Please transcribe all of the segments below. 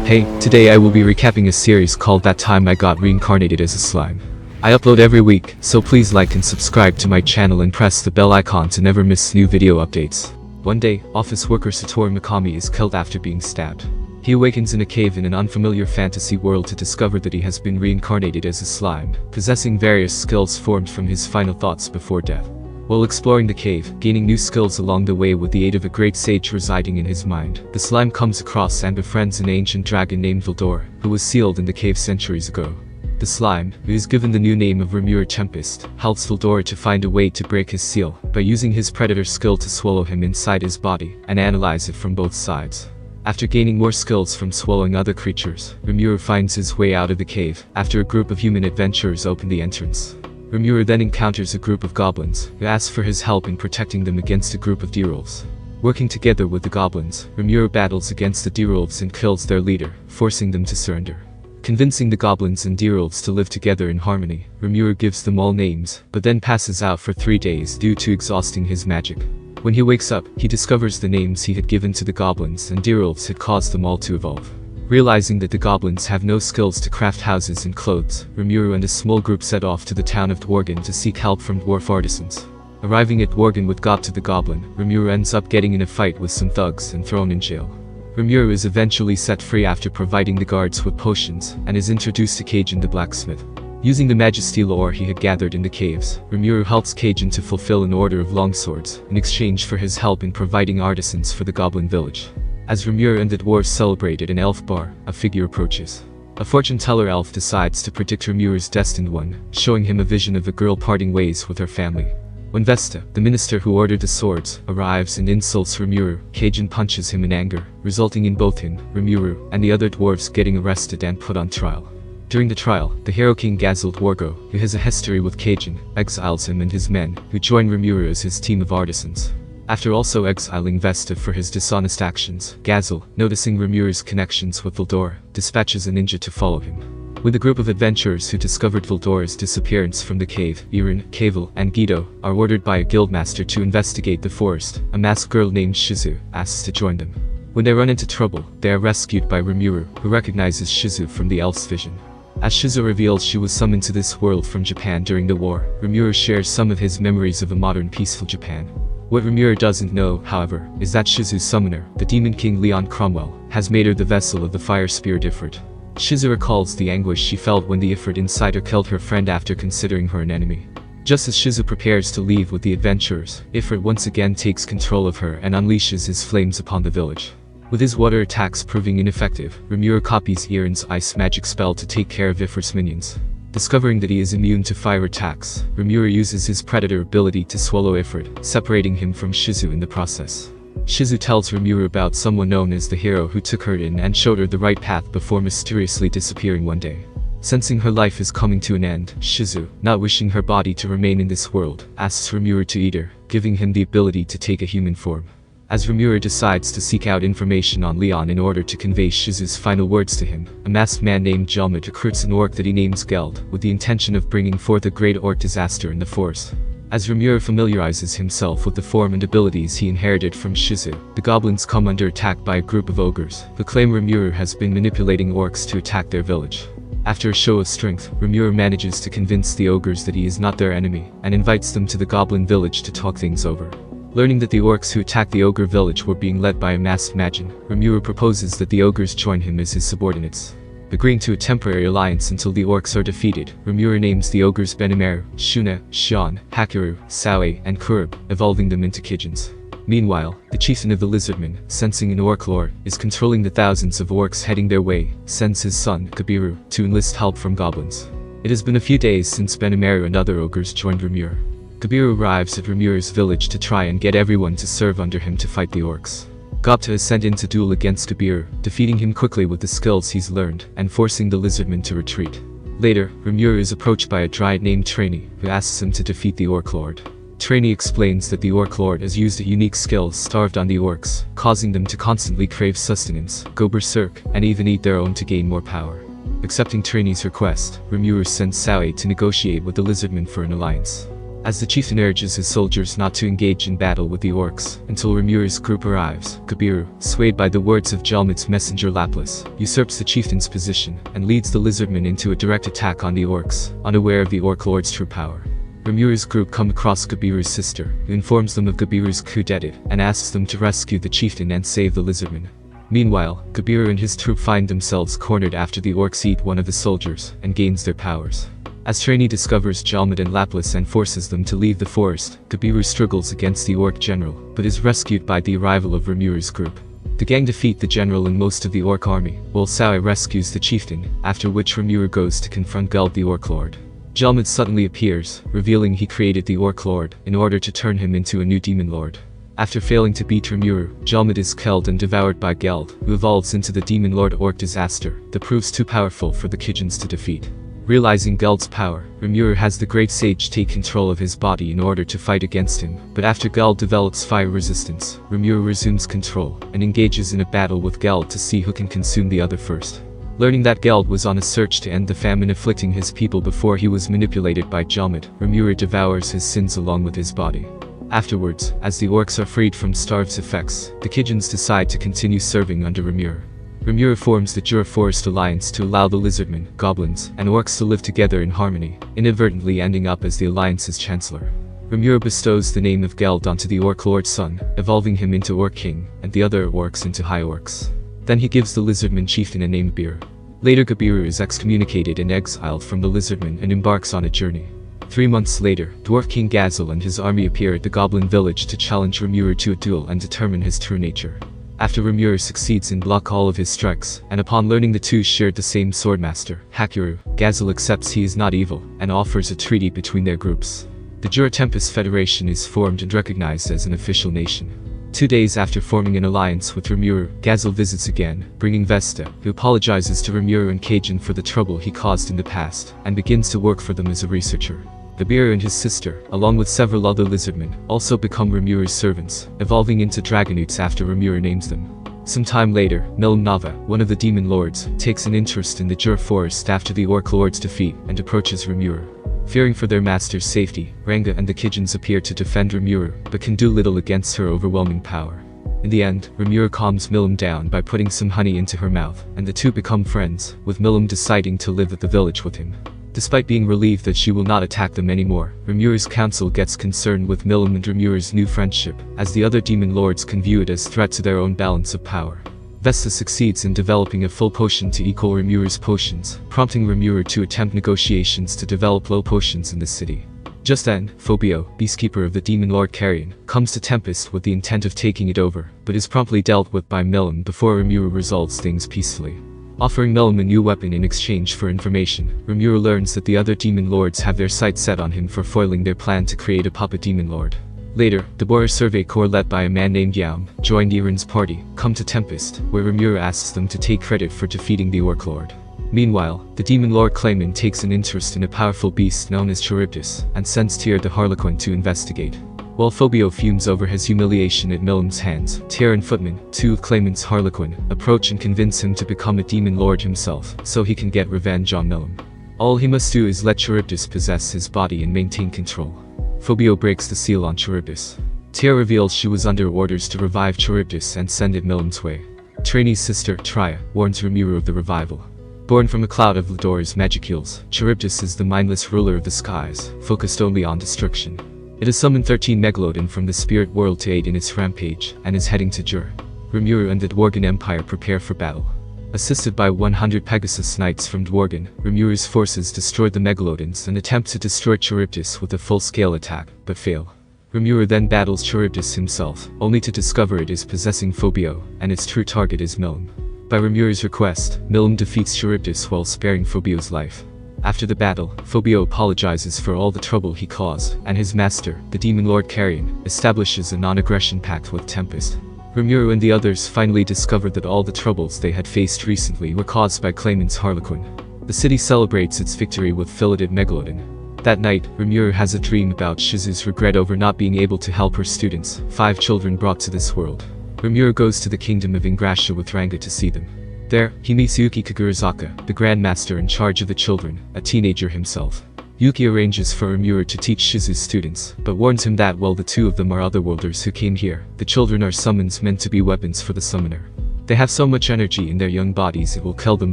Hey, today I will be recapping a series called That Time I Got Reincarnated as a Slime. I upload every week, so please like and subscribe to my channel and press the bell icon to never miss new video updates. One day, office worker Satoru Mikami is killed after being stabbed. He awakens in a cave in an unfamiliar fantasy world to discover that he has been reincarnated as a slime, possessing various skills formed from his final thoughts before death. While exploring the cave, gaining new skills along the way with the aid of a great sage residing in his mind, the slime comes across and befriends an ancient dragon named Veldora, who was sealed in the cave centuries ago. The slime, who is given the new name of Rimuru Tempest, helps Veldora to find a way to break his seal, by using his predator skill to swallow him inside his body, and analyze it from both sides. After gaining more skills from swallowing other creatures, Rimuru finds his way out of the cave, after a group of human adventurers open the entrance. Rimuru then encounters a group of goblins, who ask for his help in protecting them against a group of direwolves. Working together with the goblins, Rimuru battles against the direwolves and kills their leader, forcing them to surrender. Convincing the goblins and direwolves to live together in harmony, Rimuru gives them all names, but then passes out for 3 days due to exhausting his magic. When he wakes up, he discovers the names he had given to the goblins and direwolves had caused them all to evolve. Realizing that the goblins have no skills to craft houses and clothes, Rimuru and a small group set off to the town of Dworgen to seek help from dwarf artisans. Arriving at Dworgen with God to the goblin, Rimuru ends up getting in a fight with some thugs and thrown in jail. Rimuru is eventually set free after providing the guards with potions, and is introduced to Cajun the blacksmith. Using the magisteel ore he had gathered in the caves, Rimuru helps Cajun to fulfill an order of longswords, in exchange for his help in providing artisans for the goblin village. As Rimuru and the dwarves celebrate at an elf bar, a figure approaches. A fortune-teller elf decides to predict Rimuru's destined one, showing him a vision of a girl parting ways with her family. When Vesta, the minister who ordered the swords, arrives and insults Rimuru, Cajun punches him in anger, resulting in both him, Rimuru, and the other dwarves getting arrested and put on trial. During the trial, the hero king Gazelle Dwargo, who has a history with Cajun, exiles him and his men, who join Rimuru as his team of artisans. After also exiling Vesta for his dishonest actions, Gazelle, noticing Rimuru's connections with Veldora, dispatches a ninja to follow him. When the group of adventurers who discovered Veldora's disappearance from the cave, Irin, Kavel, and Guido, are ordered by a guildmaster to investigate the forest, a masked girl named Shizu asks to join them. When they run into trouble, they are rescued by Rimuru, who recognizes Shizu from the elf's vision. As Shizu reveals she was summoned to this world from Japan during the war, Rimuru shares some of his memories of a modern peaceful Japan. What Rimuru doesn't know, however, is that Shizu's summoner, the Demon King Leon Cromwell, has made her the vessel of the fire spirit Ifrit. Shizu recalls the anguish she felt when the Ifrit inside her killed her friend after considering her an enemy. Just as Shizu prepares to leave with the adventurers, Ifrit once again takes control of her and unleashes his flames upon the village. With his water attacks proving ineffective, Rimuru copies Irin's ice magic spell to take care of Ifrit's minions. Discovering that he is immune to fire attacks, Rimuru uses his predator ability to swallow Ifrit, separating him from Shizu in the process. Shizu tells Rimuru about someone known as the hero who took her in and showed her the right path before mysteriously disappearing one day. Sensing her life is coming to an end, Shizu, not wishing her body to remain in this world, asks Rimuru to eat her, giving him the ability to take a human form. As Rimuru decides to seek out information on Leon in order to convey Shizu's final words to him, a masked man named Jelmid recruits an orc that he names Geld, with the intention of bringing forth a great orc disaster in the forest. As Rimuru familiarizes himself with the form and abilities he inherited from Shizu, the goblins come under attack by a group of ogres, who claim Rimuru has been manipulating orcs to attack their village. After a show of strength, Rimuru manages to convince the ogres that he is not their enemy, and invites them to the goblin village to talk things over. Learning that the orcs who attacked the ogre village were being led by a masked magician, Rimuru proposes that the ogres join him as his subordinates. Agreeing to a temporary alliance until the orcs are defeated, Rimuru names the ogres Benimaru, Shuna, Shion, Hakiru, Sawe, and Kurub, evolving them into Kijins. Meanwhile, the chieftain of the lizardmen, sensing an orc lord, is controlling the thousands of orcs heading their way, sends his son, Kabiru, to enlist help from goblins. It has been a few days since Benimaru and other ogres joined Rimuru. Kabiru arrives at Rimuru's village to try and get everyone to serve under him to fight the orcs. Gopta is sent in to duel against Kabiru, defeating him quickly with the skills he's learned, and forcing the lizardmen to retreat. Later, Rimuru is approached by a dryad named Trainee, who asks him to defeat the Orc Lord. Trainee explains that the Orc Lord has used a unique skill starved on the orcs, causing them to constantly crave sustenance, go berserk, and even eat their own to gain more power. Accepting Trainee's request, Rimuru sends Sawe to negotiate with the lizardmen for an alliance. As the chieftain urges his soldiers not to engage in battle with the orcs until Rimuru's group arrives, Gabiru, swayed by the words of Jalmid's messenger Lapis, usurps the chieftain's position and leads the lizardmen into a direct attack on the orcs, unaware of the orc lord's true power. Rimuru's group come across Gabiru's sister, who informs them of Gabiru's coup d'etat and asks them to rescue the chieftain and save the lizardmen. Meanwhile, Gabiru and his troop find themselves cornered after the orcs eat one of the soldiers and gains their powers. As Trainee discovers Jalmid and Lapis and forces them to leave the forest, Gabiru struggles against the orc general, but is rescued by the arrival of Rimuru's group. The gang defeat the general and most of the orc army, while Saoi rescues the chieftain, after which Rimuru goes to confront Geld the orc lord. Jalmid suddenly appears, revealing he created the orc lord in order to turn him into a new demon lord. After failing to beat Rimuru, Jalmid is killed and devoured by Geld, who evolves into the demon lord orc disaster that proves too powerful for the Kijins to defeat. Realizing Geld's power, Rimuru has the great sage take control of his body in order to fight against him, but after Geld develops fire resistance, Rimuru resumes control and engages in a battle with Geld to see who can consume the other first. Learning that Geld was on a search to end the famine afflicting his people before he was manipulated by Jalmid, Rimuru devours his sins along with his body. Afterwards, as the orcs are freed from Starve's effects, the Kijins decide to continue serving under Rimuru. Rimuru forms the Jura Forest Alliance to allow the lizardmen, goblins, and orcs to live together in harmony, inadvertently ending up as the Alliance's chancellor. Rimuru bestows the name of Geld onto the orc lord's son, evolving him into Orc King, and the other orcs into High Orcs. Then he gives the lizardman chieftain a name Gabiru. Later Gabiru is excommunicated and exiled from the lizardmen and embarks on a journey. 3 months later, Dwarf King Gazel and his army appear at the goblin village to challenge Rimuru to a duel and determine his true nature. After Rimuru succeeds in block all of his strikes, and upon learning the two shared the same swordmaster, Hakiru, Gazel accepts he is not evil, and offers a treaty between their groups. The Rimuru Tempest Federation is formed and recognized as an official nation. 2 days after forming an alliance with Rimuru, Gazel visits again, bringing Vesta, who apologizes to Rimuru and Kajin for the trouble he caused in the past, and begins to work for them as a researcher. Gabiru and his sister, along with several other lizardmen, also become Rimuru's servants, evolving into dragonutes after Rimuru names them. Some time later, Milim Nava, one of the demon lords, takes an interest in the Jura Forest after the orc lord's defeat, and approaches Rimuru. Fearing for their master's safety, Ranga and the Kijins appear to defend Rimuru, but can do little against her overwhelming power. In the end, Rimuru calms Milim down by putting some honey into her mouth, and the two become friends, with Milim deciding to live at the village with him. Despite being relieved that she will not attack them anymore, Rimuru's council gets concerned with Milim and Rimuru's new friendship, as the other demon lords can view it as a threat to their own balance of power. Vesta succeeds in developing a full potion to equal Rimuru's potions, prompting Rimuru to attempt negotiations to develop low potions in the city. Just then, Phobio, beastkeeper of the demon lord Carrion, comes to Tempest with the intent of taking it over, but is promptly dealt with by Milim before Rimuru resolves things peacefully. Offering Milim a new weapon in exchange for information, Rimuru learns that the other demon lords have their sights set on him for foiling their plan to create a puppet demon lord. Later, the Boer Survey Corps led by a man named Yaum, joined Iran's party, come to Tempest, where Rimuru asks them to take credit for defeating the Orc Lord. Meanwhile, the demon lord Clayman takes an interest in a powerful beast known as Charybdis, and sends Tyr the Harlequin to investigate. While Phobio fumes over his humiliation at Milim's hands, Tyr and Footman, two of Clayman's Harlequin, approach and convince him to become a demon lord himself, so he can get revenge on Milim. All he must do is let Charybdis possess his body and maintain control. Phobio breaks the seal on Charybdis. Tyr reveals she was under orders to revive Charybdis and send it Milim's way. Trainee's sister, Trya, warns Rimuru of the revival. Born from a cloud of Veldor's magicules, Charybdis is the mindless ruler of the skies, focused only on destruction. It has summoned 13 Megalodon from the spirit world to aid in its rampage, and is heading to Jur. Rimuru and the Dworgen Empire prepare for battle. Assisted by 100 Pegasus Knights from Dworgen, Rimuru's forces destroy the Megalodons and attempt to destroy Charybdis with a full-scale attack, but fail. Rimuru then battles Charybdis himself, only to discover it is possessing Phobio, and its true target is Milim. By Rimuru's request, Milim defeats Charybdis while sparing Phobio's life. After the battle, Phobio apologizes for all the trouble he caused, and his master, the demon lord Carrion, establishes a non-aggression pact with Tempest. Rimuru and the others finally discovered that all the troubles they had faced recently were caused by Clayman's Harlequin. The city celebrates its victory with filleted Megalodon. That night, Rimuru has a dream about Shizu's regret over not being able to help her students, 5 children brought to this world. Rimuru goes to the kingdom of Ingrassia with Ranga to see them. There, he meets Yuki Kagurazaka, the Grand Master in charge of the children, a teenager himself. Yuki arranges for Rimuru to teach Shizu's students, but warns him that while the two of them are otherworlders who came here, the children are summons meant to be weapons for the summoner. They have so much energy in their young bodies it will kill them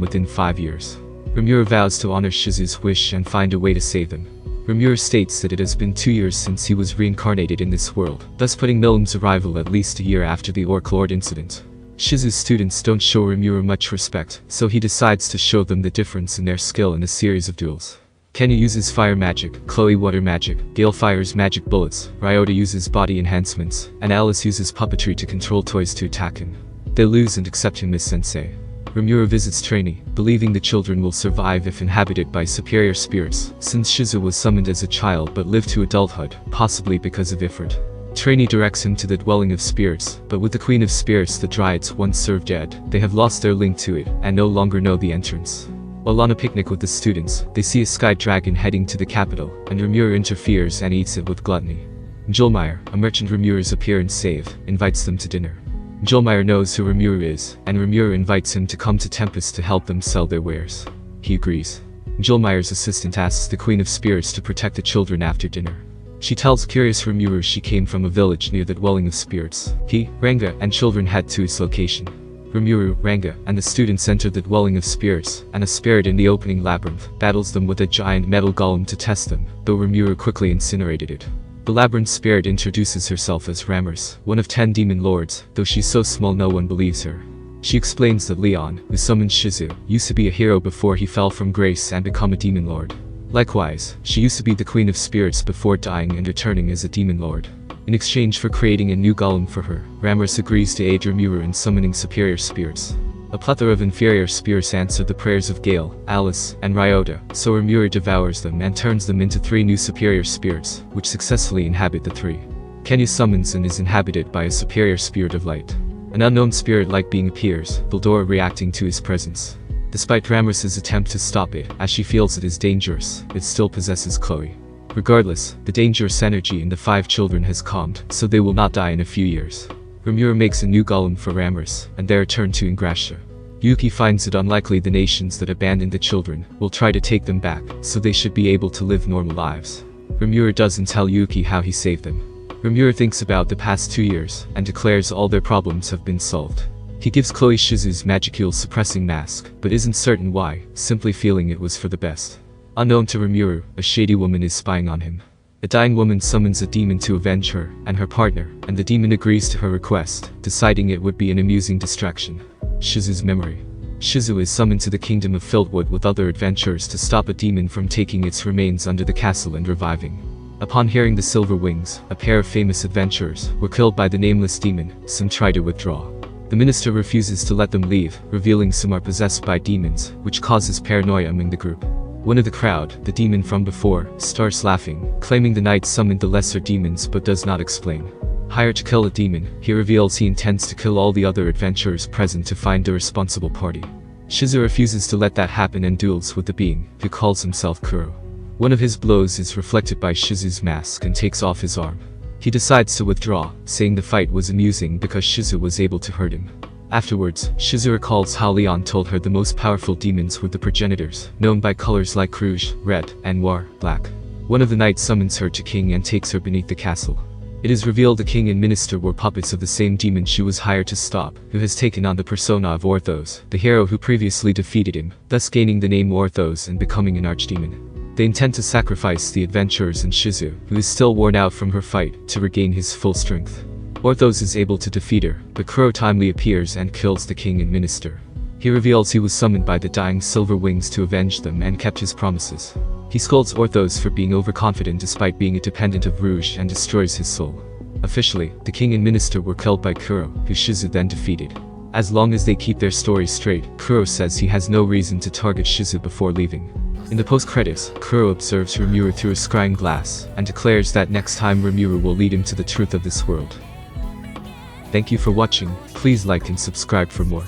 within 5 years. Rimuru vows to honor Shizu's wish and find a way to save them. Rimuru states that it has been 2 years since he was reincarnated in this world, thus putting Millam's arrival at least a year after the Orc Lord incident. Shizu's students don't show Rimuru much respect, so he decides to show them the difference in their skill in a series of duels. Kenya uses fire magic, Chloe water magic, Gale fires magic bullets, Ryota uses body enhancements, and Alice uses puppetry to control toys to attack him. They lose and accept him as sensei. Rimuru visits Trainee, believing the children will survive if inhabited by superior spirits, since Shizu was summoned as a child but lived to adulthood, possibly because of Ifrit. Trainee directs him to the dwelling of spirits, but with the Queen of Spirits the Dryads once served dead, they have lost their link to it, and no longer know the entrance. While on a picnic with the students, they see a sky dragon heading to the capital, and Rimuru interferes and eats it with gluttony. Njolmeyer, a merchant Rimuru's appear and save, invites them to dinner. Njolmeyer knows who Rimuru is, and Rimuru invites him to come to Tempest to help them sell their wares. He agrees. Njolmeyer's assistant asks the Queen of Spirits to protect the children after dinner. She tells curious Rimuru she came from a village near the dwelling of spirits. He, Ranga, and children head to its location. Rimuru, Ranga, and the students enter the dwelling of spirits, and a spirit in the opening labyrinth battles them with a giant metal golem to test them, though Rimuru quickly incinerated it. The labyrinth spirit introduces herself as Ramers, one of 10 demon lords, though she's so small no one believes her. She explains that Leon, who summoned Shizu, used to be a hero before he fell from grace and become a demon lord. Likewise, she used to be the Queen of Spirits before dying and returning as a demon lord. In exchange for creating a new golem for her, Ramers agrees to aid Rimuru in summoning superior spirits. A plethora of inferior spirits answer the prayers of Gale, Alice, and Ryota, so Rimuru devours them and turns them into 3 new superior spirits, which successfully inhabit the 3. Kenya summons and is inhabited by a superior spirit of light. An unknown spirit-like being appears, Veldora reacting to his presence. Despite Ramers' attempt to stop it, as she feels it is dangerous, it still possesses Chloe. Regardless, the dangerous energy in the 5 children has calmed, so they will not die in a few years. Rimuru makes a new golem for Ramers, and they return to Ingrasha. Yuki finds it unlikely the nations that abandoned the children will try to take them back, so they should be able to live normal lives. Rimuru doesn't tell Yuki how he saved them. Rimuru thinks about the past 2 years, and declares all their problems have been solved. He gives Chloe Shizu's magicule suppressing mask, but isn't certain why, simply feeling it was for the best. Unknown to Rimuru, a shady woman is spying on him. A dying woman summons a demon to avenge her and her partner, and the demon agrees to her request, deciding it would be an amusing distraction. Shizu's memory. Shizu is summoned to the kingdom of Fieldwood with other adventurers to stop a demon from taking its remains under the castle and reviving. Upon hearing the Silver Wings, a pair of famous adventurers were killed by the nameless demon. Some try to withdraw. The minister refuses to let them leave, revealing some are possessed by demons, which causes paranoia among the group. One of the crowd, the demon from before, starts laughing, claiming the knight summoned the lesser demons but does not explain. Hired to kill a demon, he reveals he intends to kill all the other adventurers present to find the responsible party. Shizu refuses to let that happen and duels with the being, who calls himself Kuro. One of his blows is reflected by Shizu's mask and takes off his arm. He decides to withdraw, saying the fight was amusing because Shizu was able to hurt him. Afterwards, Shizu recalls how Leon told her the most powerful demons were the progenitors, known by colors like rouge, red, and noir, black. One of the knights summons her to king and takes her beneath the castle. It is revealed the king and minister were puppets of the same demon she was hired to stop, who has taken on the persona of Orthos, the hero who previously defeated him, thus gaining the name Orthos and becoming an archdemon. They intend to sacrifice the adventurers and Shizu, who is still worn out from her fight, to regain his full strength. Orthos is able to defeat her, but Kuro timely appears and kills the king and minister. He reveals he was summoned by the dying Silver Wings to avenge them and kept his promises. He scolds Orthos for being overconfident despite being a dependent of Rouge and destroys his soul. Officially, the king and minister were killed by Kuro, who Shizu then defeated. As long as they keep their story straight, Kuro says he has no reason to target Shizu before leaving. In the post-credits, Kuro observes Rimuru through a scrying glass, and declares that next time Rimuru will lead him to the truth of this world. Thank you for watching, please like and subscribe for more.